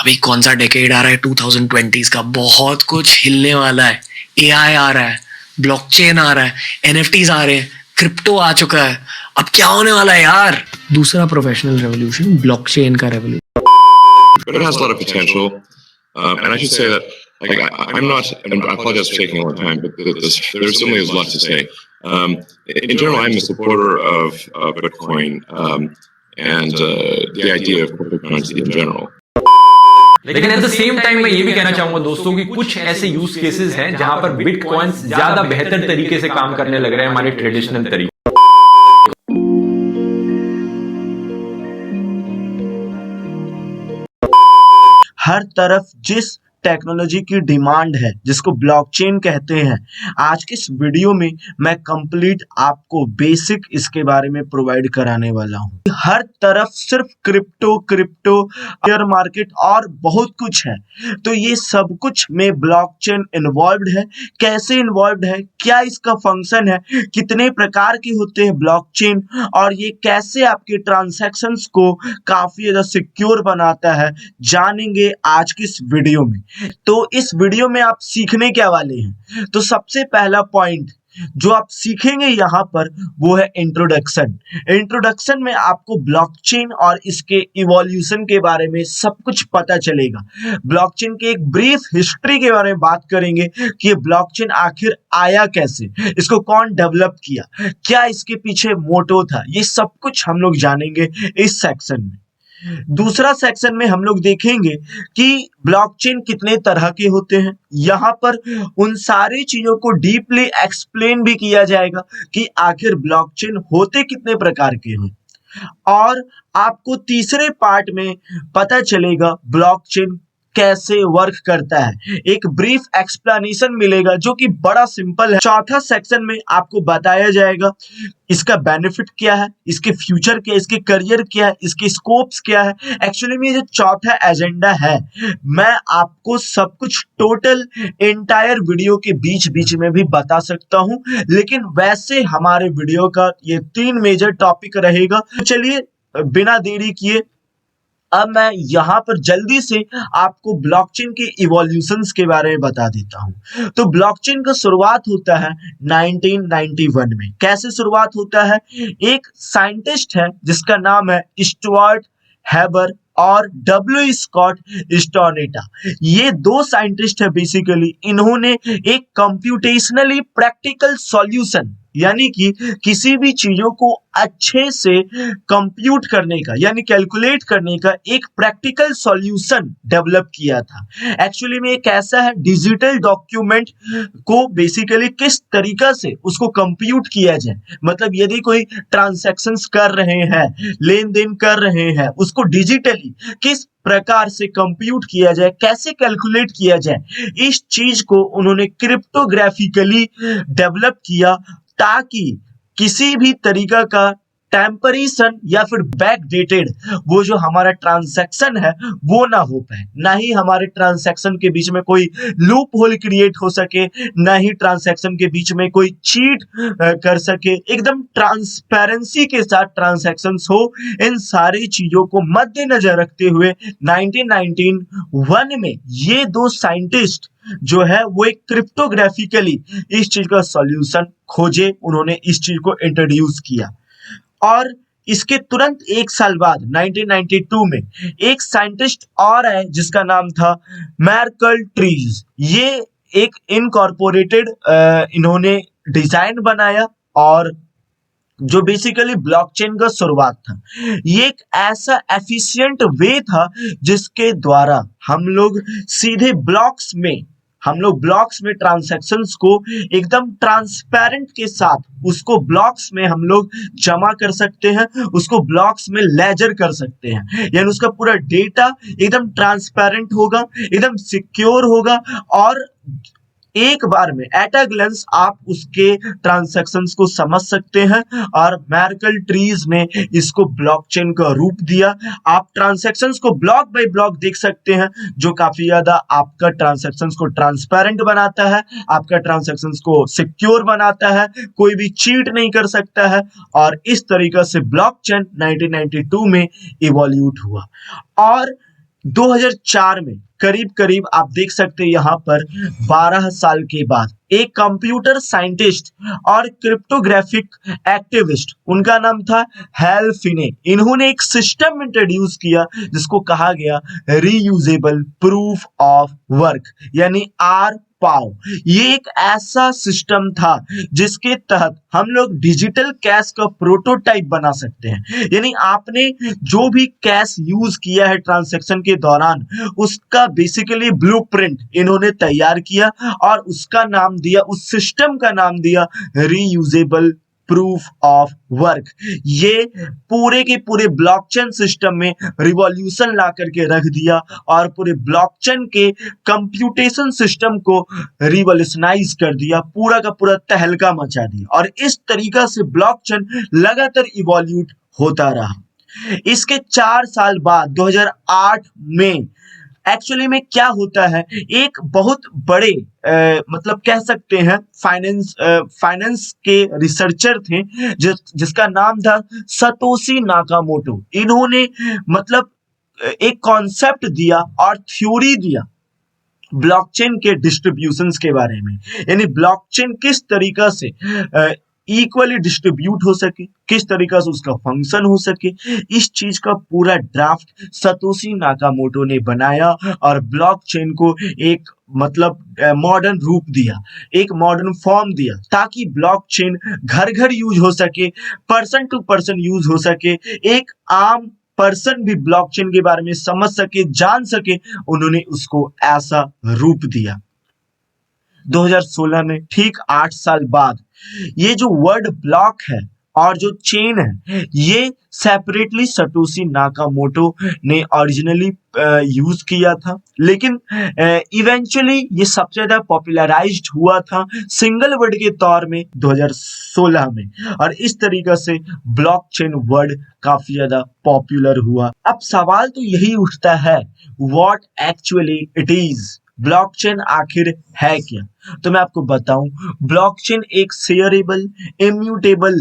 अभी कौन सा डेकेड आ रहा है 2020s का, बहुत कुछ हिलने वाला है। एआई आ रहा है, ब्लॉकचेन आ रहा है, एनएफटीज आ रहे हैं, क्रिप्टो आ चुका है। अब क्या होने वाला है यार? दूसरा प्रोफेशनल रेवोल्यूशन, ब्लॉकचेन का revolution. But it has a lot of potential, and I should say that I'm not, and I apologize for taking a long time, but there certainly is a lot to say. In general, I'm a supporter of Bitcoin and the idea of cryptocurrency in general. लेकिन at the same time मैं ये भी कहना चाहूंगा दोस्तों कि कुछ ऐसे यूज केसेस हैं जहां पर बिटकॉइंस ज्यादा बेहतर तरीके से काम करने लग रहे हैं हमारे ट्रेडिशनल तरीके। हर तरफ जिस टेक्नोलॉजी की डिमांड है, जिसको ब्लॉकचेन कहते हैं, आज के इस वीडियो में मैं कंप्लीट आपको बेसिक इसके बारे में प्रोवाइड कराने वाला हूं। हर तरफ सिर्फ क्रिप्टो क्रिप्टो शेयर मार्केट और बहुत कुछ है, तो ये सब कुछ में ब्लॉकचेन इन्वॉल्व्ड है। कैसे इन्वॉल्व्ड है, क्या इसका फंक्शन है, कितने प्रकार के होते हैं ब्लॉकचेन, और ये कैसे आपके ट्रांजैक्शंस को काफी ज्यादा सिक्योर बनाता है, जानेंगे आज की इस वीडियो में। तो इस वीडियो में आप सीखने क्या वाले हैं, तो सबसे पहला पॉइंट जो आप सीखेंगे यहां पर वो है इंट्रोडक्शन। इंट्रोडक्शन में आपको ब्लॉकचेन और इसके इवोल्यूशन के बारे में सब कुछ पता चलेगा। ब्लॉकचेन के एक ब्रीफ हिस्ट्री के बारे में बात करेंगे कि ये ब्लॉकचेन आखिर आया कैसे, इसको कौन डेवलप किया, क्या इसके पीछे मोटो था, ये सब कुछ हम लोग जानेंगे इस सेक्शन में। दूसरा सेक्शन में हम लोग देखेंगे कि ब्लॉकचेन कितने तरह के होते हैं। यहां पर उन सारी चीजों को डीपली एक्सप्लेन भी किया जाएगा कि आखिर ब्लॉकचेन होते कितने प्रकार के हैं, और आपको तीसरे पार्ट में पता चलेगा ब्लॉकचेन कैसे वर्क करता है, एक ब्रीफ एक्सप्लेनेशन मिलेगा जो कि बड़ा सिंपल है। चौथा सेक्शन में आपको बताया जाएगा इसका बेनिफिट क्या है, इसके फ्यूचर क्या है, इसके करियर क्या है, इसके स्कोप्स क्या है। एक्चुअली में ये जो चौथा एजेंडा है, मैं आपको सब कुछ टोटल एंटायर वीडियो के बीच बीच में भी बता सकता हूं, लेकिन वैसे हमारे वीडियो का ये 3 मेजर टॉपिक रहेगा। तो चलिए बिना देरी किए अब मैं यहां पर जल्दी से आपको ब्लॉकचेन के इवोल्यूशंस के बारे में बता देता हूं। तो ब्लॉकचेन का शुरुआत होता है 1991 में। कैसे शुरुआत होता है, एक साइंटिस्ट है जिसका नाम है स्टुअर्ट हैबर और डब्ल्यू स्कॉट स्टोनेटा। ये दो साइंटिस्ट है बेसिकली, इन्होंने एक कंप्यूटेशनली प्रैक्टिकल सॉल्यूशन, यानी कि किसी भी चीजों को अच्छे से कंप्यूट करने का यानी कैलकुलेट करने का एक प्रैक्टिकल सॉल्यूशन डेवलप किया था। एक्चुअली में एक ऐसा है, डिजिटल डॉक्यूमेंट को बेसिकली किस तरीका से उसको कंप्यूट किया जाए, मतलब यदि कोई ट्रांजैक्शंस कर रहे हैं, लेन देन कर रहे हैं, उसको डिजिटली किस प्रकार से कंप्यूट किया जाए, कैसे कैलकुलेट किया जाए, इस चीज को उन्होंने क्रिप्टोग्राफिकली डेवलप किया ताकि किसी भी तरीका का टेम्परेशन या फिर बैक डेटेड वो जो हमारा ट्रांजैक्शन है वो ना हो पाए, ना ही हमारे ट्रांजैक्शन के बीच में कोई लूप होल क्रिएट हो सके, ना ही ट्रांजैक्शन के बीच में कोई चीट कर सके, एकदम ट्रांसपेरेंसी के साथ ट्रांजैक्शंस हो। इन सारी चीजों को मद्देनजर रखते हुए 1991 में ये दो साइंटिस्ट जो है वो एक क्रिप्टोग्राफिकली इस चीज का सॉल्यूशन खोजे, उन्होंने इस चीज को इंट्रोड्यूस किया। और इसके तुरंत एक साल बाद 1992 में एक साइंटिस्ट और है जिसका नाम था मैर्कल ट्रीज। ये एक इनकॉर्पोरेटेड इन्होंने डिजाइन बनाया और जो बेसिकली ब्लॉकचेन का शुरुआत था। ये एक ऐसा एफिशिएंट वे था जिसके द्वारा हम लोग सीधे ब्लॉक्स में ट्रांजैक्शंस को एकदम ट्रांसपेरेंट के साथ उसको ब्लॉक्स में हम लोग जमा कर सकते हैं, उसको ब्लॉक्स में लेजर कर सकते हैं, यानी उसका पूरा डेटा एकदम ट्रांसपेरेंट होगा, एकदम सिक्योर होगा, और एक बार में एट अ ग्लेंस आप उसके ट्रांजैक्शंस को समझ सकते हैं। और मैर्कल ट्रीज ने इसको ब्लॉकचेन का रूप दिया। आप ट्रांजैक्शंस को ब्लॉक बाय ब्लॉक देख सकते हैं, जो काफी ज्यादा आपका ट्रांजैक्शंस को ट्रांसपेरेंट बनाता है, आपका ट्रांजैक्शंस को सिक्योर बनाता है, कोई भी चीट नहीं कर सकता है। और इस तरीके से ब्लॉकचेन 1992 में इवोल्यूट हुआ। और 2004 में करीब करीब आप देख सकते हैं यहाँ पर 12 साल के बाद एक कंप्यूटर साइंटिस्ट और क्रिप्टोग्राफिक एक्टिविस्ट, उनका नाम था हैल फिने, इन्होंने एक सिस्टम इंट्रोड्यूस किया जिसको कहा गया रीयूजेबल प्रूफ ऑफ वर्क यानी आर पाओ। ये एक ऐसा सिस्टम था जिसके तहत हम लोग डिजिटल कैश का प्रोटोटाइप बना सकते हैं, यानी आपने जो भी कैश यूज किया है ट्रांजैक्शन के दौरान उसका बेसिकली ब्लूप्रिंट इन्होंने तैयार किया और उसका नाम दिया, उस सिस्टम का नाम दिया रीयूजेबल प्रूफ ऑफ वर्क। ये पूरे के पूरे ब्लॉकचेन सिस्टम में रिवॉल्यूशन ला करके रख दिया और पूरे ब्लॉकचेन के कंप्यूटेशन सिस्टम को रिवॉल्यूशनाइज कर दिया, पूरा का पूरा तहलका मचा दिया और इस तरीका से ब्लॉकचेन लगातार इवॉल्यूट होता रहा। इसके 4 साल बाद 2008 में एक्चुअली में क्या होता है, एक बहुत बड़े मतलब कह सकते हैं फाइनेंस के रिसर्चर थे जिसका नाम था सतोशी नाकामोटो। इन्होंने मतलब एक कॉन्सेप्ट दिया और थ्योरी दिया ब्लॉकचेन के डिस्ट्रीब्यूशंस के बारे में, यानी ब्लॉकचेन किस तरीका से इक्वली डिस्ट्रीब्यूट हो सके, किस तरीका से उसका फंक्शन हो सके, इस चीज का पूरा ड्राफ्ट सतोशी नाकामोटो ने बनाया और ब्लॉकचेन को एक मतलब मॉडर्न रूप दिया, एक मॉडर्न फॉर्म दिया ताकि ब्लॉकचेन घर घर यूज हो सके, पर्सन टू पर्सन यूज हो सके, एक आम पर्सन भी ब्लॉकचेन के बारे में समझ सके, जान सके। उन्होंने उसको ऐसा रूप दिया। 2016 में ठीक 8 साल बाद ये जो वर्ड ब्लॉक है और जो चेन है ये सेपरेटली सतोशी नाकामोटो ने ओरिजिनली यूज किया था, लेकिन इवेंचुअली ये सबसे ज्यादा पॉपुलराइज्ड हुआ था सिंगल वर्ड के तौर में 2016 में और इस तरीका से ब्लॉकचेन वर्ड काफी ज्यादा पॉपुलर हुआ। अब सवाल तो यही उठता है, what actually it is, blockchain आखिर है क्या? तो मैं आपको बताऊं, ब्लॉकचेन एक शेयरेबल इम्यूटेबल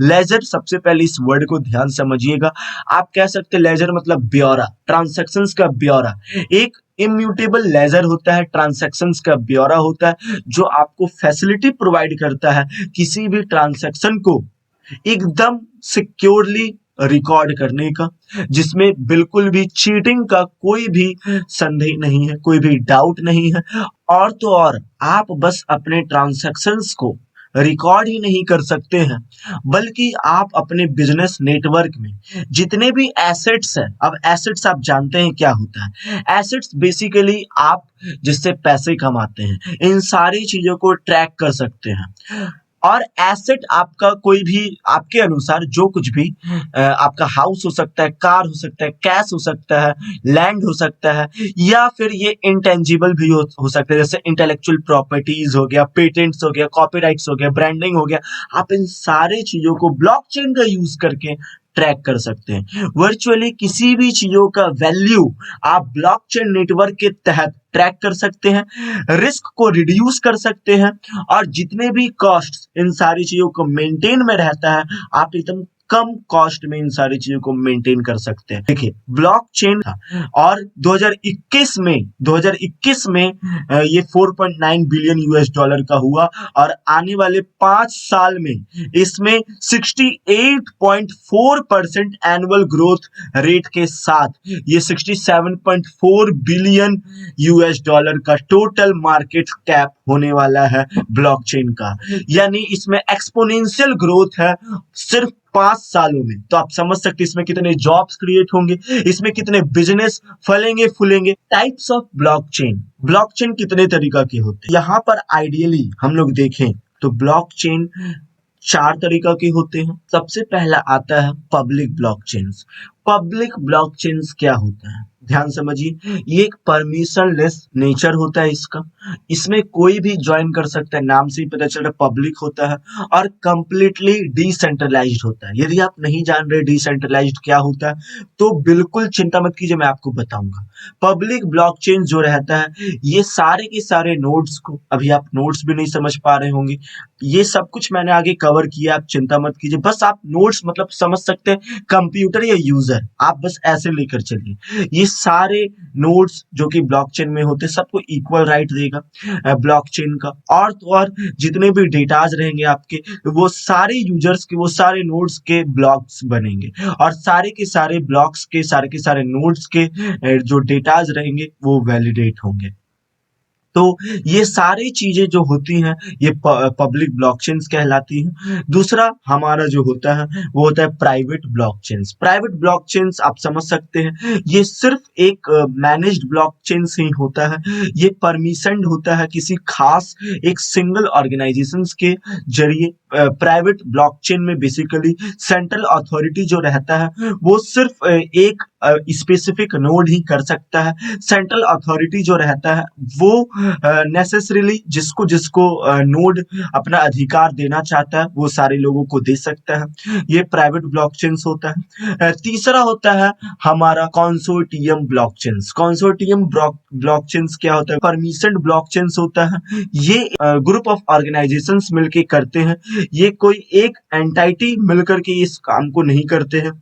लेजर सबसे पहले इस वर्ड को ध्यान समझिएगा। आप कह सकते लेजर मतलब ब्यौरा, ट्रांजैक्शंस का ब्यौरा। एक इम्यूटेबल लेजर होता है, ट्रांजैक्शंस का ब्यौरा होता है जो आपको फैसिलिटी प्रोवाइड करता है किसी भी ट्रांजैक्शन को एकदम सिक्योरली रिकॉर्ड करने का, जिसमें बिल्कुल भी चीटिंग का कोई भी संदेह नहीं है, कोई भी डाउट नहीं है। और तो और आप बस अपने ट्रांजैक्शंस को रिकॉर्ड ही नहीं कर सकते हैं बल्कि आप अपने बिजनेस नेटवर्क में जितने भी एसेट्स हैं, अब एसेट्स आप जानते हैं क्या होता है, एसेट्स बेसिकली आप जिससे पैसे कमाते हैं, इन सारी चीजों को ट्रैक कर सकते हैं। और एसेट आपका कोई भी आपके अनुसार जो कुछ भी आपका हाउस हो सकता है, कार हो सकता है, कैश हो सकता है, लैंड हो सकता है, या फिर ये इंटेंजिबल भी हो सकता है, जैसे इंटेलेक्चुअल प्रॉपर्टीज हो गया, पेटेंट्स हो गया, कॉपीराइट्स हो गया, ब्रांडिंग हो गया। आप इन सारे चीजों को ब्लॉकचेन का यूज करके ट्रैक कर सकते हैं। वर्चुअली किसी भी चीजों का वैल्यू आप ब्लॉकचेन नेटवर्क के तहत ट्रैक कर सकते हैं, रिस्क को रिड्यूस कर सकते हैं और जितने भी कॉस्ट इन सारी चीजों को मेंटेन में रहता है, आप एकदम कम कॉस्ट में इन सारी चीजों को मेंटेन कर सकते हैं। देखिए ब्लॉकचेन था और 2021 में ये 4.9 बिलियन यूएस डॉलर का हुआ और आने वाले 5 साल में इसमें 68.4% एनुअल ग्रोथ रेट के साथ ये 67.4 बिलियन यूएस डॉलर का टोटल मार्केट कैप होने वाला है ब्लॉकचेन का, यानी इसमें एक्सपोनेंशियल ग्रोथ है सिर्फ 5 सालों में। तो आप समझ सकते हैं इसमें कितने जॉब्स क्रिएट होंगे, इसमें कितने बिजनेस फलेंगे फूलेंगे। टाइप्स ऑफ ब्लॉकचेन कितने तरीका के होते हैं, यहाँ पर आइडियली हम लोग देखें तो ब्लॉकचेन 4 तरीका के होते हैं। सबसे पहला आता है पब्लिक ब्लॉकचेन्स क्या होता है, ध्यान समझिए। ये एक परमिशनलेस नेचर होता है इसका, इसमें कोई भी ज्वाइन कर सकता है, नाम से ही पता चल रहा है पब्लिक होता है और कंप्लीटली डिसेंट्रलाइज्ड होता है। यदि आप नहीं जान रहे डिसेंट्रलाइज्ड क्या होता है तो बिल्कुल चिंता मत कीजिए, मैं आपको बताऊंगा। पब्लिक ब्लॉकचेन जो रहता है ये सारे के सारे नोड्स को, अभी आप नोड्स भी नहीं समझ पा रहे होंगे, ये सब कुछ मैंने आगे कवर किया, आप चिंता मत कीजिए। बस आप नोड्स मतलब समझ सकते हैं कंप्यूटर या यूजर, आप बस ऐसे लेकर चलिए। ये सारे नोड्स जो कि ब्लॉकचेन में होते हैं सबको इक्वल राइट देगा ब्लॉकचेन का। और तो और जितने भी डेटाज रहेंगे आपके, वो सारे यूजर्स के, वो सारे नोड्स के ब्लॉक्स बनेंगे, और सारे के सारे ब्लॉक्स के, सारे के सारे नोड्स के जो डेटाज रहेंगे वो वैलिडेट होंगे। तो ये सारी चीजें जो होती हैं ये पब्लिक ब्लॉकचेन्स कहलाती हैं। दूसरा हमारा जो होता है वो होता है प्राइवेट ब्लॉकचेन्स। प्राइवेट ब्लॉकचेन्स आप समझ सकते हैं, ये सिर्फ एक मैनेज्ड ब्लॉकचेन्स ही होता है। ये परमिशन होता है किसी खास एक सिंगल ऑर्गेनाइजेशंस के जरिए। प्राइवेट ब्लॉकचेन में बेसिकली सेंट्रल अथॉरिटी जो रहता है वो सिर्फ एक स्पेसिफिक नोड ही कर सकता है। सेंट्रल अथॉरिटी जो रहता है वो नेसेसरीली जिसको जिसको नोड अपना अधिकार देना चाहता है वो सारे लोगों को दे सकता है। ये प्राइवेट ब्लॉकचेन्स होता है। तीसरा होता है हमारा कंसोर्टियम ब्लॉकचेन्स। कंसोर्टियम ब्लॉकचेन्स क्या होता है? परमिशन ब्लॉकचेन्स होता है। ये ग्रुप ऑफ ऑर्गेनाइजेशंस मिलके करते हैं। ये कोई एक एंटाइटी मिलकर के इस काम को नहीं करते हैं,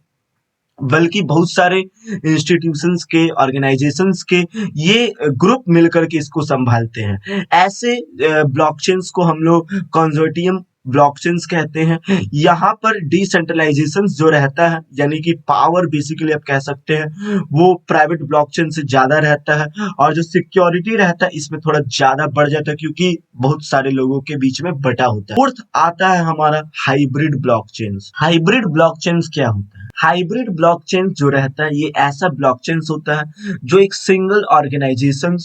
बल्कि बहुत सारे इंस्टीट्यूशंस के, ऑर्गेनाइजेशंस के ये ग्रुप मिलकर के इसको संभालते हैं। ऐसे ब्लॉकचेन्स को हम लोग कंसोर्टियम ब्लॉकचेन्स कहते हैं। यहाँ पर डिसेंट्रलाइजेशन जो रहता है, यानी कि पावर बेसिकली आप कह सकते हैं वो प्राइवेट ब्लॉकचेन से ज्यादा रहता है, और जो सिक्योरिटी रहता है इसमें थोड़ा ज्यादा बढ़ जाता है क्योंकि बहुत सारे लोगों के बीच में बटा होता है। फोर्थ आता है हमारा हाइब्रिड ब्लॉकचेन्स। हाइब्रिड ब्लॉकचेन्स क्या होता है? हाइब्रिड ब्लॉकचेन जो रहता है ये ऐसा ब्लॉकचेन होता है जो एक सिंगल ऑर्गेनाइजेशन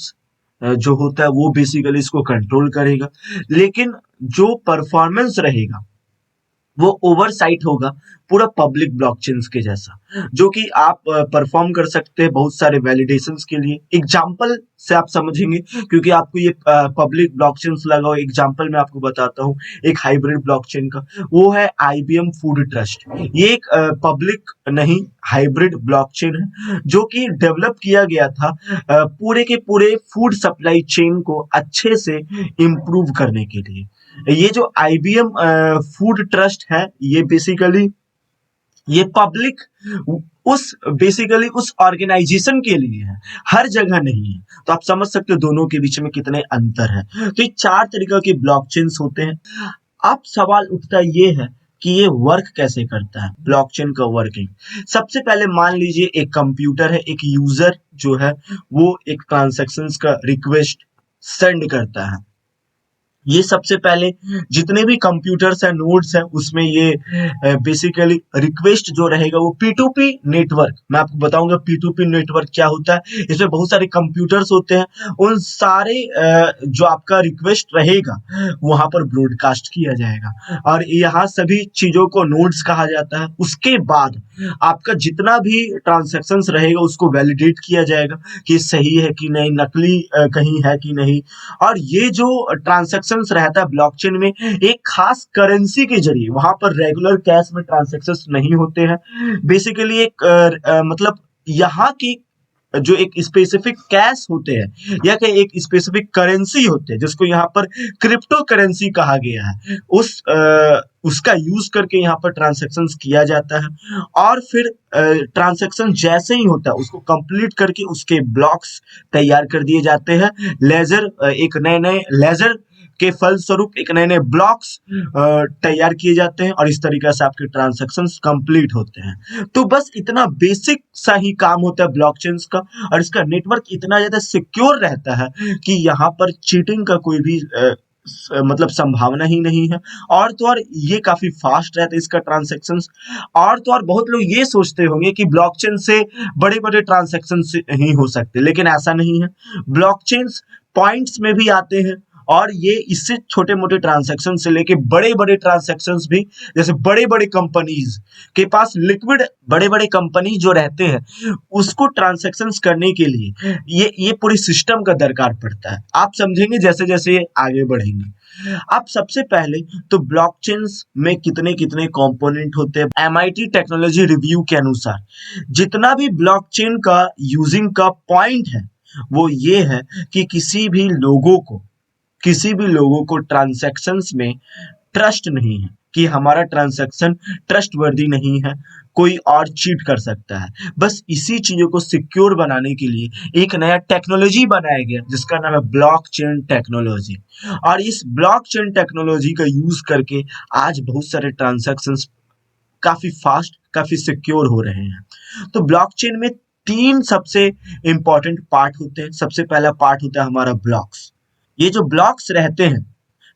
जो होता है वो बेसिकली इसको कंट्रोल करेगा, लेकिन जो परफॉर्मेंस रहेगा वो ओवरसाइट होगा पूरा पब्लिक ब्लॉकचेन्स के जैसा, जो कि आप परफॉर्म कर सकते हैं बहुत सारे वैलिडेशंस के लिए। एग्जांपल से आप समझेंगे क्योंकि आपको ये पब्लिक ब्लॉकचेन्स लगा हो। एग्जांपल मैं आपको बताता हूँ एक हाइब्रिड ब्लॉकचेन का, वो है IBM फूड ट्रस्ट। ये एक पब्लिक नहीं हाइब्रिड ब्लॉकचेन है जो कि डेवलप किया गया था पूरे के पूरे फूड सप्लाई चेन को अच्छे से इम्प्रूव करने के लिए। ये जो IBM फूड ट्रस्ट है ये बेसिकली ये पब्लिक उस ऑर्गेनाइजेशन के लिए है, हर जगह नहीं है। तो आप समझ सकते हो दोनों के बीच में कितने अंतर है। तो ये 4 तरीका के ब्लॉकचेन्स होते हैं। अब सवाल उठता ये है कि ये वर्क कैसे करता है, ब्लॉकचेन का वर्किंग। सबसे पहले मान लीजिए एक कंप्यूटर है, एक यूजर जो है वो एक ट्रांजैक्शंस का रिक्वेस्ट सेंड करता है। ये सबसे पहले जितने भी कंप्यूटर्स हैं, नोड्स हैं, उसमें ये बेसिकली रिक्वेस्ट जो रहेगा वो P2P नेटवर्क, मैं आपको बताऊंगा P2P नेटवर्क क्या होता है। इसमें बहुत सारे कंप्यूटर्स होते हैं, उन सारे जो आपका रिक्वेस्ट रहेगा वहां पर ब्रॉडकास्ट किया जाएगा, और यहाँ सभी चीजों को नोड्स कहा जाता है। उसके बाद आपका जितना भी ट्रांजैक्शंस रहेगा उसको वैलिडेट किया जाएगा कि सही है कि नहीं, नकली कहीं है कि नहीं। और ये जो ट्रांजैक्शंस रहता है ब्लॉकचेन में एक खास करेंसी के जरिए, वहां पर रेगुलर कैश में ट्रांजैक्शंस नहीं होते हैं। बेसिकली एक मतलब यहाँ की जो एक स्पेसिफिक कैश होते हैं या कि एक स्पेसिफिक करेंसी होते हैं जिसको यहाँ पर क्रिप्टो करेंसी कहा गया है, उसका यूज करके यहाँ पर ट्रांजैक्शंस किया जाता है। और फिर ट्रांजैक्शन जैसे ही होता है उसको कंप्लीट करके उसके ब्लॉक्स तैयार कर दिए जाते हैं। लेजर एक नए नए लेजर के फलस्वरूप एक नए नए ब्लॉक्स तैयार किए जाते हैं, और इस तरीके से आपके ट्रांजैक्शंस कंप्लीट होते हैं। तो बस इतना बेसिक सा ही काम होता है ब्लॉकचेन्स का, और इसका नेटवर्क इतना ज्यादा सिक्योर रहता है कि यहाँ पर चीटिंग का कोई भी मतलब संभावना ही नहीं है। और तो और ये काफी फास्ट रहता है इसका ट्रांजैक्शंस। और तो और बहुत लोग ये सोचते होंगे कि ब्लॉकचेन से बड़े बड़े ट्रांजैक्शन ही हो सकते, लेकिन ऐसा नहीं है। ब्लॉकचेन्स पॉइंट्स में भी आते हैं, और ये इससे छोटे मोटे ट्रांजैक्शन से लेके बड़े बड़े ट्रांजैक्शंस भी, जैसे बड़े बड़े कंपनीज के पास लिक्विड बड़े बड़े कंपनी जो रहते हैं उसको ट्रांजैक्शंस करने के लिए ये पूरी सिस्टम का दरकार पड़ता है। आप समझेंगे जैसे जैसे ये आगे बढ़ेंगे। अब सबसे पहले तो ब्लॉकचेन्स में कितने कितने कंपोनेंट होते हैं। MIT टेक्नोलॉजी रिव्यू के अनुसार जितना भी ब्लॉकचेन का यूजिंग का पॉइंट है वो ये है कि किसी भी लोगों को ट्रांजैक्शंस में ट्रस्ट नहीं है। कि हमारा ट्रांजैक्शन ट्रस्टवर्दी नहीं है, कोई और चीट कर सकता है। बस इसी चीजों को सिक्योर बनाने के लिए एक नया टेक्नोलॉजी बनाया गया जिसका नाम है ब्लॉकचेन टेक्नोलॉजी। और इस ब्लॉकचेन टेक्नोलॉजी का यूज करके आज बहुत सारे ट्रांजैक्शंस काफी फास्ट, काफी सिक्योर हो रहे हैं। तो ब्लॉकचेन में 3 सबसे इंपॉर्टेंट पार्ट होते हैं। सबसे पहला पार्ट होता है हमारा ब्लॉक्स। ये जो ब्लॉक्स रहते हैं,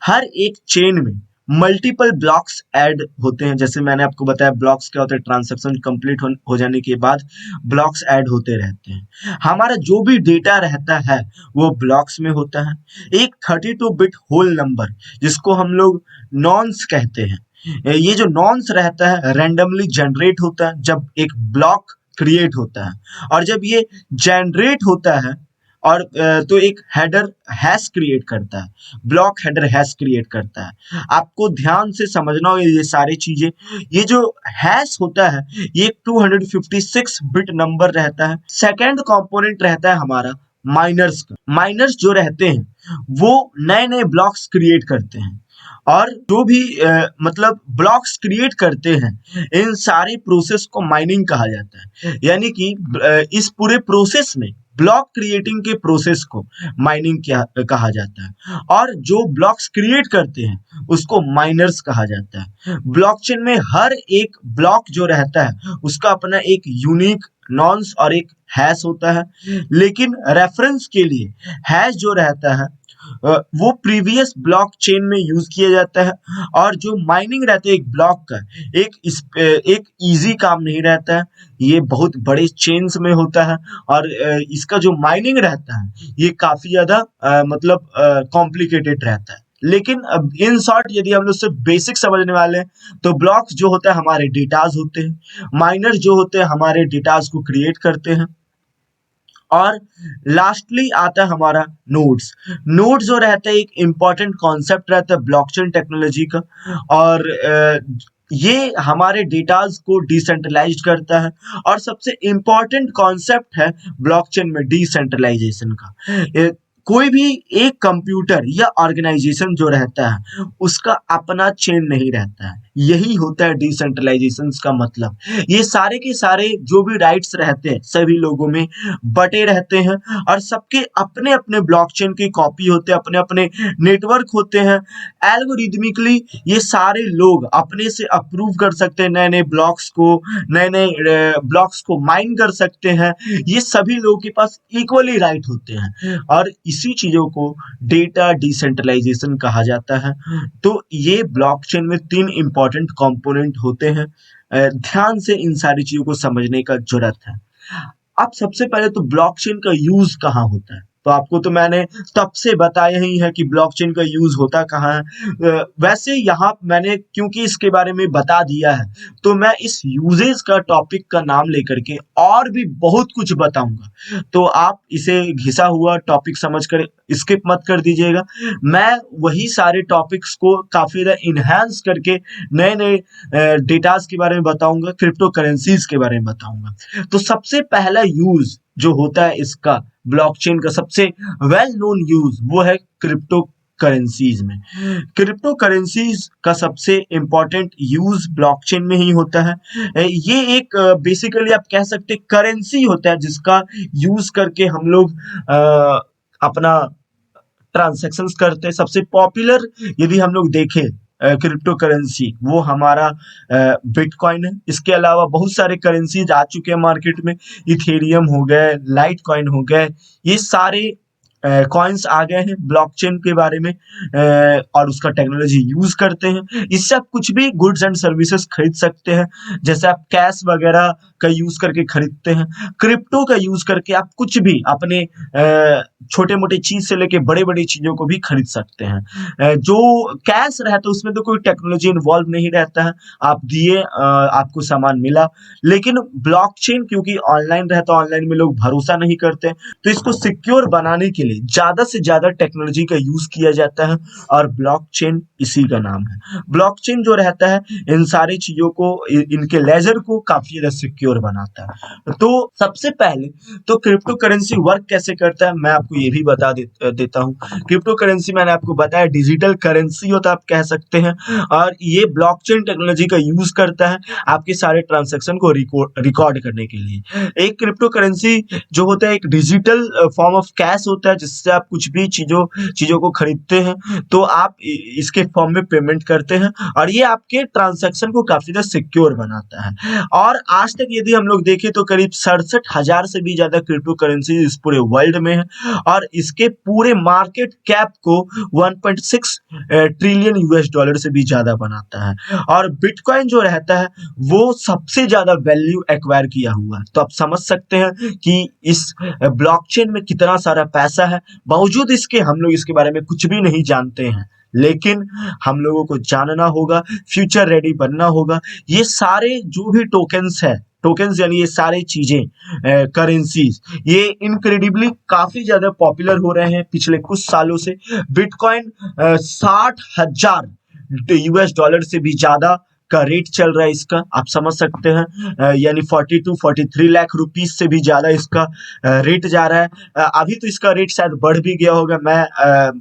हर एक चेन में मल्टीपल ब्लॉक्स ऐड होते हैं। जैसे मैंने आपको बताया ब्लॉक्स क्या होता है, ट्रांजैक्शन कंप्लीट हो जाने के बाद ब्लॉक्स ऐड होते रहते हैं। हमारा जो भी डेटा रहता है वो ब्लॉक्स में होता है। एक 32 बिट होल नंबर जिसको हम लोग नॉन्स कहते हैं, ये जो नॉन्स रहता है रैंडमली जनरेट होता है जब एक ब्लॉक क्रिएट होता है। और जब ये जनरेट होता है और तो एक हेडर हैश क्रिएट करता है, ब्लॉक हेडर हैश क्रिएट करता है। आपको ध्यान से समझना होगा ये सारी चीजें। ये जो हैश होता है ये 256 बिट नंबर रहता है। सेकंड कंपोनेंट रहता है हमारा माइनर्स का। माइनर्स जो रहते हैं वो नए नए ब्लॉक्स क्रिएट करते हैं, और जो भी मतलब ब्लॉक्स क्रिएट करते हैं, इन सारी प्रोसेस को माइनिंग कहा जाता है। यानी कि इस पूरे प्रोसेस में ब्लॉक क्रिएटिंग के प्रोसेस को माइनिंग कहा जाता है। और जो ब्लॉक्स क्रिएट करते हैं उसको माइनर्स कहा जाता है। ब्लॉकचेन में हर एक ब्लॉक जो रहता है उसका अपना एक यूनिक नॉन्स और एक हैश होता है। लेकिन रेफरेंस के लिए हैश जो रहता है वो प्रीवियस ब्लॉकचेन में यूज किया जाता है। और जो माइनिंग रहता है एक ब्लॉक का, एक इजी काम नहीं रहता है, ये बहुत बड़े चेन्स में होता है। और इसका जो माइनिंग रहता है ये काफी ज्यादा मतलब कॉम्प्लिकेटेड रहता है। लेकिन अब इन शॉर्ट यदि हम लोग सिर्फ बेसिक समझने वाले हैं तो ब्लॉक्स जो होता है हमारे डेटाज होते हैं, माइनर जो होते हैं हमारे डेटाज को क्रिएट करते हैं, और लास्टली आता है हमारा नोड्स। नोड्स जो रहता है एक इंपॉर्टेंट कॉन्सेप्ट रहता है ब्लॉकचेन टेक्नोलॉजी का, और ये हमारे डेटाज को डिसेंट्रलाइज्ड करता है। और सबसे इंपॉर्टेंट कॉन्सेप्ट है ब्लॉकचेन में डिसेंट्रलाइजेशन का। कोई भी एक कंप्यूटर या ऑर्गेनाइजेशन जो रहता है उसका अपना चेन नहीं रहता है। यही होता है डिसेंट्रलाइजेशन का मतलब। ये सारे के सारे जो भी राइट्स रहते हैं सभी लोगों में बटे रहते हैं, और सबके अपने अपने ब्लॉकचेन की कॉपी होते हैं, अपने अपने नेटवर्क होते हैं। एल्गोरिदमिकली ये सारे लोग अपने से अप्रूव कर सकते हैं नए नए ब्लॉक्स को, नए नए ब्लॉक्स को माइन कर सकते हैं। ये सभी लोगों के पास इक्वली राइट होते हैं, और इसी चीजों को डेटा डिसेंट्रलाइजेशन कहा जाता है। तो ये ब्लॉकचेन में 3 इंपॉर्टेंट कंपोनेंट होते हैं। ध्यान से इन सारी चीजों को समझने का जरूरत है। अब सबसे पहले तो ब्लॉकचेन का यूज कहाँ होता है, तो आपको तो मैंने तब से बताया ही है कि ब्लॉकचेन का यूज होता कहाँ है। वैसे यहाँ मैंने क्योंकि इसके बारे में बता दिया है तो मैं इस यूजेज का टॉपिक का नाम लेकर के और भी बहुत कुछ बताऊंगा, तो आप इसे घिसा हुआ टॉपिक समझकर स्किप मत कर दीजिएगा। मैं वही सारे टॉपिक्स को काफी ज्यादा इनहेंस करके नए नए डेटास के बारे में बताऊंगा, क्रिप्टो करेंसीज के बारे में बताऊंगा। तो सबसे पहला यूज जो होता है इसका ब्लॉकचेन का, सबसे वेल नोन यूज वो है क्रिप्टो करेंसीज में। क्रिप्टो करेंसीज का सबसे इंपॉर्टेंट यूज ब्लॉकचेन में ही होता है। ये एक बेसिकली आप कह सकते करेंसी होता है जिसका यूज करके हम लोग अपना ट्रांजैक्शंस करते हैं। सबसे पॉपुलर यदि हम लोग देखें क्रिप्टो करेंसी वो हमारा बिटकॉइन है। इसके अलावा बहुत सारे करेंसीज आ चुके हैं मार्केट में, इथेरियम हो गए, लाइट कॉइन हो गए, ये सारे कॉइन्स आ गए हैं ब्लॉकचेन के बारे में, और उसका टेक्नोलॉजी यूज करते हैं। इससे आप कुछ भी गुड्स एंड सर्विसेज खरीद सकते हैं, जैसे आप कैश वगैरह का यूज करके खरीदते हैं। क्रिप्टो का यूज करके आप कुछ भी अपने छोटे मोटे चीज से लेके बड़े बड़ी चीजों को भी खरीद सकते हैं। जो कैश रहता है उसमें तो कोई टेक्नोलॉजी इन्वॉल्व नहीं रहता है, आप दिए आपको सामान मिला। लेकिन ब्लॉकचेन क्योंकि ऑनलाइन रहता है, ऑनलाइन में लोग भरोसा नहीं करते, तो इसको सिक्योर बनाने के लिए लिए ज्यादा से ज्यादा टेक्नोलॉजी का यूज किया जाता है और ब्लॉकचेन इसी का नाम है। ब्लॉकचेन जो रहता है इन सारी चीजों को, इनके लेजर को काफी ज्यादा सिक्योर बनाता है। तो सबसे पहले तो क्रिप्टो करेंसी वर्क कैसे करता है मैं आपको ये भी बता देता हूँ। क्रिप्टो करेंसी मैंने आपको बताया डिजिटल करेंसी होता है, आप कह सकते हैं, और ये ब्लॉकचेन टेक्नोलॉजी का यूज करता है आपके सारे ट्रांजैक्शन को रिकॉर्ड करने के लिए। एक क्रिप्टो करेंसी जो होता है एक डिजिटल फॉर्म ऑफ कैश होता है, जिससे आप कुछ भी चीजों को खरीदते हैं तो आप इसके फॉर्म में पेमेंट करते हैं और ये आपके ट्रांजैक्शन को काफी ज्यादा सिक्योर बनाता है। और आज तक यदि हम लोग देखें तो करीब 67,000 से भी ज्यादा क्रिप्टो करेंसी इस पूरे वर्ल्ड में है और इसके पूरे मार्केट कैप को 1.6 ट्रिलियन यूएस डॉलर से भी ज्यादा बनाता है। और बिटकॉइन जो रहता है वो सबसे ज्यादा वैल्यू एक्वायर किया हुआ है। तो आप समझ सकते हैं कि इस ब्लॉकचेन में कितना सारा पैसा है। बावजूद इसके हम लोग इसके बारे में कुछ भी नहीं जानते हैं, लेकिन हम लोगों को जानना होगा, फ्यूचर रेडी बनना होगा। ये सारे जो भी टोकन्स यानी ये सारे चीजें करेंसीज ये इनक्रेडिबली काफी ज्यादा पॉपुलर हो रहे हैं पिछले कुछ सालों से। बिटकॉइन 60,000 यूएस डॉलर से भी ज्यादा का रेट चल रहा है इसका, आप समझ सकते हैं, यानी 42-43 लाख रुपीस से भी ज्यादा इसका रेट जा रहा है। अभी तो इसका रेट शायद बढ़ भी गया होगा, मैं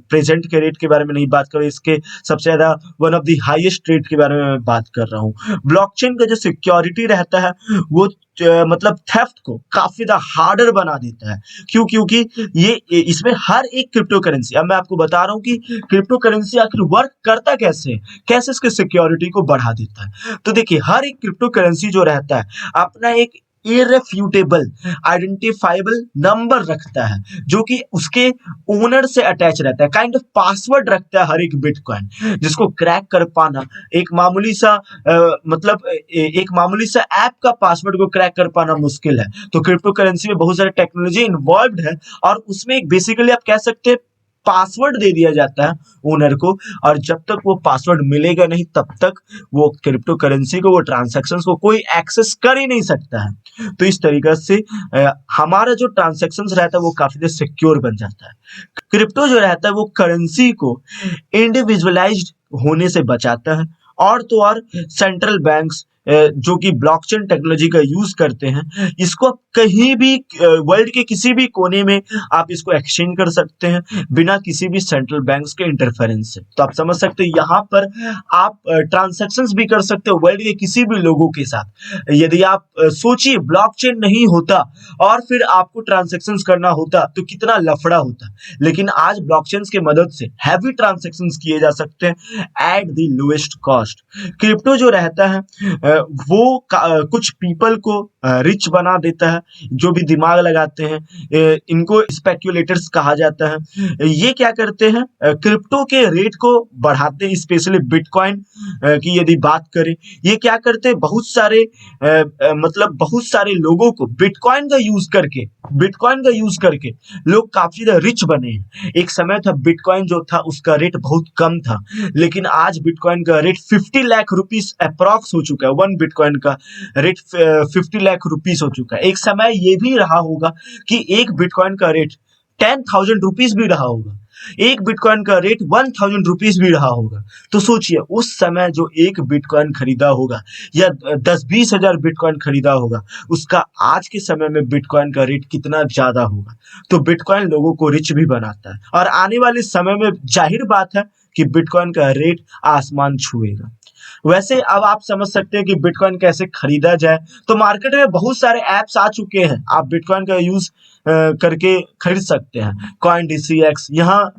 प्रेजेंट के रेट के बारे में नहीं बात कर रहा, इसके सबसे ज्यादा one of the highest rate के बारे में मैं बात कर रहा हूँ। ब्लॉकचेन का जो सिक्योरिटी रहता है वो मतलब थेफ्ट को काफी ज्यादा हार्डर बना देता है। क्योंकि ये इसमें हर एक क्रिप्टो करेंसी, अब मैं आपको बता रहा हूँ कि क्रिप्टो करेंसी आखिर वर्क करता कैसे इसके सिक्योरिटी को बढ़ा देता है। तो देखिए हर एक क्रिप्टो करेंसी जो रहता है अपना एक इररेफ्यूटेबल आइडेंटिफाइबल नंबर रखता है जो कि उसके ओनर से अटैच रहता है, काइंड ऑफ पासवर्ड रखता है हर एक बिटकॉइन, जिसको क्रैक कर पाना एक मामूली सा एक मामूली सा ऐप का पासवर्ड को क्रैक कर पाना मुश्किल है। तो क्रिप्टो करेंसी में बहुत सारी टेक्नोलॉजी इन्वॉल्व है और उसमें एक बेसिकली आप कह सकते हैं पासवर्ड दे दिया जाता है ओनर को, और जब तक वो पासवर्ड मिलेगा नहीं तब तक वो क्रिप्टो करेंसी को, वो ट्रांजैक्शंस को कोई एक्सेस कर ही नहीं सकता है। तो इस तरीके से हमारा जो ट्रांजैक्शंस रहता है वो काफी ज्यादा सिक्योर बन जाता है। क्रिप्टो जो रहता है वो करेंसी को इंडिविजुअलाइज्ड होने से बचाता है, और तो और सेंट्रल बैंक्स जो कि ब्लॉकचेन टेक्नोलॉजी का यूज करते हैं, इसको आप कहीं भी वर्ल्ड के किसी भी कोने में आप इसको एक्सचेंज कर सकते हैं बिना किसी भी सेंट्रल बैंक्स के इंटरफेरेंस से। तो आप समझ सकते हैं यहाँ पर आप ट्रांजैक्शंस भी कर सकते हो वर्ल्ड के किसी भी लोगों के साथ। यदि आप सोचिए ब्लॉकचेन नहीं होता और फिर आपको ट्रांजैक्शंस करना होता तो कितना लफड़ा होता, लेकिन आज ब्लॉकचेन की मदद से हैवी ट्रांजैक्शंस किए जा सकते हैं at the lowest cost. Crypto जो रहता है वो कुछ पीपल को रिच बना देता है, जो भी दिमाग लगाते हैं इनको स्पेक्युलेटर्स कहा जाता है। ये क्या करते हैं क्रिप्टो के रेट को बढ़ाते हैं, स्पेशली बिटकॉइन की यदि बात करें, ये क्या करते हैं बहुत सारे लोगों को बिटकॉइन का यूज करके लोग काफी रिच बने हैं। एक समय था बिटकॉइन जो था उसका रेट बहुत कम था, लेकिन आज बिटकॉइन का रेट 50 लाख रुपीस अप्रॉक्स हो चुका है। वन बिटकॉइन का रेट 50 लाख रुपीस हो चुका है। एक समय ये भी रहा होगा कि एक बिटकॉइन का रेट 10,000 रुपीस भी रहा होगा, एक बिटकॉइन का रेट 1,000 रुपीस भी रहा होगा। तो सोचिए उस समय जो एक बिटकॉइन खरीदा होगा या 10-20 हजार बिटकॉइन खरीदा होगा, उसका आज के समय में बिटकॉइन का रेट कितना ज्यादा होगा। तो बिटकॉइन लोगों को रिच भी बनाता है और आने वाले समय में जाहिर बात है कि बिटकॉइन का रेट आसमान छुएगा। वैसे अब आप समझ सकते हैं कि बिटकॉइन कैसे खरीदा जाए। तो मार्केट में बहुत सारे ऐप्स आ चुके हैं, आप बिटकॉइन का यूज करके खरीद सकते हैं। CoinDCX, यहाँ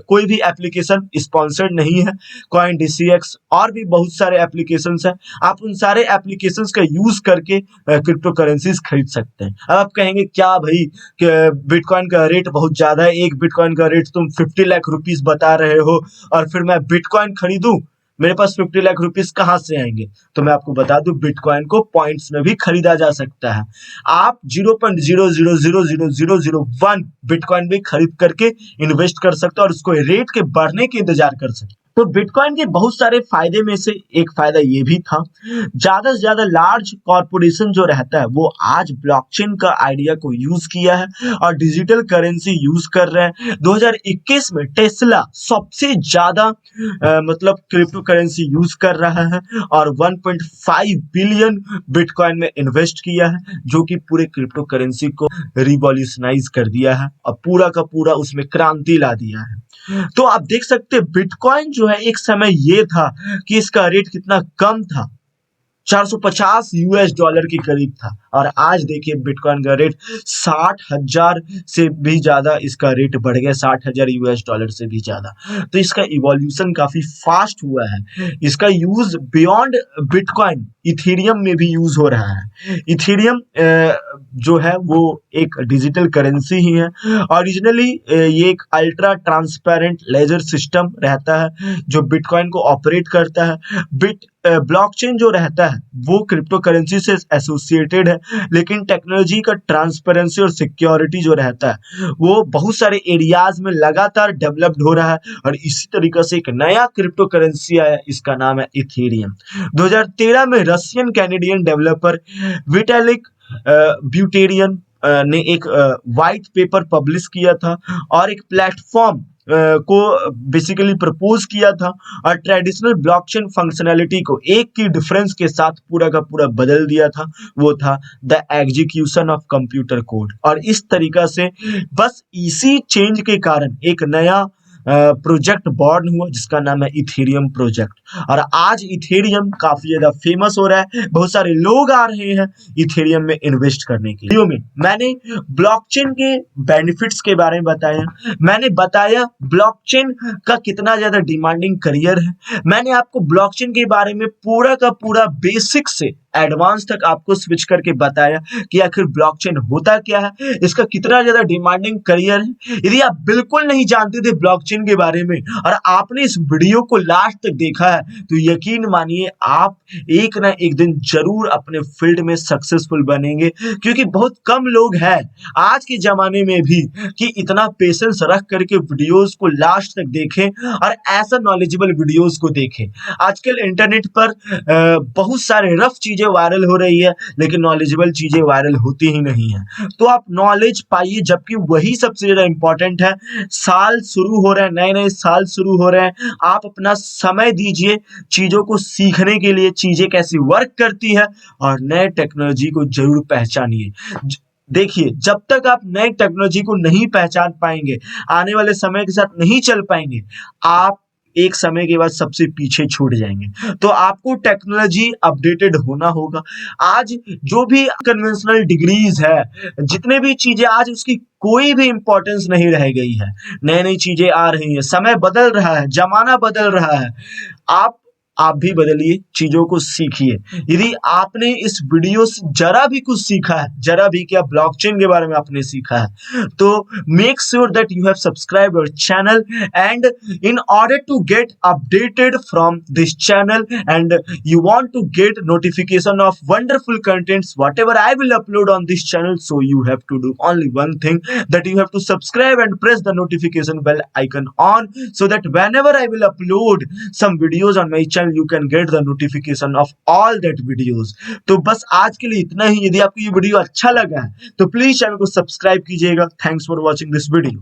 कोई भी एप्लीकेशन स्पॉन्सर्ड नहीं है। CoinDCX और भी बहुत सारे एप्लीकेशंस हैं, आप उन सारे एप्लीकेशंस का यूज करके क्रिप्टो करेंसीज खरीद सकते हैं। अब आप कहेंगे क्या भाई बिटकॉइन का रेट बहुत ज्यादा है, एक बिटकॉइन का रेट तुम 50 लाख रुपीस बता रहे हो और फिर मैं बिटकॉइन खरीदूं, मेरे पास 50 लाख रुपीस कहां से आएंगे? तो मैं आपको बता दूं बिटकॉइन को पॉइंट्स में भी खरीदा जा सकता है। आप 0.000001 बिटकॉइन भी खरीद करके इन्वेस्ट कर सकते हो और उसको रेट के बढ़ने के इंतजार कर सकते हो। तो बिटकॉइन के बहुत सारे फायदे में से एक फायदा ये भी था, ज्यादा से ज्यादा लार्ज कॉर्पोरेशन जो रहता है वो आज ब्लॉकचेन का आइडिया को यूज किया है और डिजिटल करेंसी यूज कर रहे हैं। 2021 में टेस्ला सबसे ज्यादा मतलब क्रिप्टो करेंसी यूज कर रहा है और 1.5 बिलियन बिटकॉइन में इन्वेस्ट किया है, जो कि पूरे क्रिप्टो करेंसी को रिवॉल्यूशनाइज कर दिया है और पूरा का पूरा उसमें क्रांति ला दिया है। तो आप देख सकते हैं बिटकॉइन जो है एक समय ये था कि इसका रेट कितना कम था, 450 यूएस डॉलर के करीब था और आज देखिए बिटकॉइन का रेट 60,000 से भी ज्यादा इसका रेट बढ़ गया, 60,000 यूएस डॉलर से भी ज्यादा। तो इसका इवोल्यूशन काफी फास्ट हुआ है। इसका यूज बियॉन्ड बिटकॉइन इथेरियम में भी यूज हो रहा है। इथेरियम जो है वो एक डिजिटल करेंसी ही है। ओरिजिनली ये एक अल्ट्रा ट्रांसपेरेंट लेजर सिस्टम रहता है जो बिटकॉइन को ऑपरेट करता है। ब्लॉकचेन जो रहता है वो क्रिप्टो करेंसी से एसोसिएटेड है, लेकिन टेक्नोलॉजी का ट्रांसपेरेंसी और सिक्योरिटी जो रहता है वो बहुत सारे एरियाज में लगातार डेवलप्ड हो रहा है और इसी तरीके से एक नया क्रिप्टो करेंसी आया, इसका नाम है इथेरियम। 2013 में रशियन कैनेडियन डेवलपर विटालिक ब्यूटेरियन ने एक व्हाइट पेपर पब्लिश किया था और एक प्लेटफॉर्म को बेसिकली प्रपोज किया था और ट्रेडिशनल ब्लॉकचेन फंक्शनैलिटी को एक की डिफरेंस के साथ पूरा का पूरा बदल दिया था, वो था the execution of computer code. और इस तरीका से बस इसी चेंज के कारण एक नया प्रोजेक्ट बॉर्न हुआ जिसका नाम है इथेरियम प्रोजेक्ट और आज इथेरियम काफी ज्यादा फेमस हो रहा है। बहुत सारे लोग आ रहे हैं इथेरियम में इन्वेस्ट करने के लिए। मैंने ब्लॉकचेन के बेनिफिट्स के बारे में बताया, मैंने बताया ब्लॉकचेन का कितना ज्यादा डिमांडिंग करियर है, मैंने आपको ब्लॉकचेन के बारे में पूरा का पूरा बेसिक से एडवांस तक आपको स्विच करके बताया कि आखिर ब्लॉकचेन होता क्या है, इसका कितना ज्यादा डिमांडिंग करियर है। यदि आप बिल्कुल नहीं जानते थे ब्लॉकचेन के बारे में और आपने इस वीडियो को लास्ट तक देखा है तो यकीन मानिए आप एक ना एक दिन जरूर अपने फील्ड में सक्सेसफुल बनेंगे, क्योंकि बहुत कम लोग हैं आज के जमाने में भी कि इतना पेशेंस रख करके वीडियोस को लास्ट तक देखें और ऐसा नॉलेजेबल वीडियोस को देखें। आजकल इंटरनेट पर बहुत सारे रफ चीजें वायरल हो रही है लेकिन नॉलेजेबल चीजें वायरल होती ही नहीं है। तो आप नॉलेज पाइए, जबकि वही सबसे ज्यादा इंपॉर्टेंट है। साल शुरू हो रहे हैं, नए नए साल शुरू हो रहे हैं, आप अपना समय दीजिए चीजों को सीखने के लिए, चीजें कैसी वर्क करती है और नए टेक्नोलॉजी को जरूर पहचानिए। देखिए जब तक आप नए टेक्नोलॉजी को नहीं पहचान पाएंगे, आने वाले समय के साथ नहीं चल पाएंगे, आप एक समय के बाद सबसे पीछे छूट जाएंगे। तो आपको टेक्नोलॉजी अपडेटेड होना होगा। आज जो भी कन्वेंशनल डिग्रीज है, जितने भी चीजें, आज उसकी कोई भी इंपॉर्टेंस नहीं रह गई है। नई नई चीजें आ रही है, समय बदल रहा है, जमाना बदल रहा है। आप भी बदलिए, चीजों को सीखिए। यदि आपने इस वीडियो से जरा भी कुछ सीखा है, जरा भी क्या ब्लॉकचेन के बारे में आपने सीखा है, तो make sure that you have subscribed our channel and in order to get updated from this channel and you want to get notification of wonderful contents whatever I will upload on this channel, so you have to do only one thing, that you have to subscribe and press the notification bell icon on, so that whenever I will upload some videos on my channel you can get the notification of all that videos। तो बस आज के लिए इतना ही। यदि आपको ये video अच्छा लगा है तो प्लीज चैनल को सब्सक्राइब कीजिएगा। Thanks for watching this video.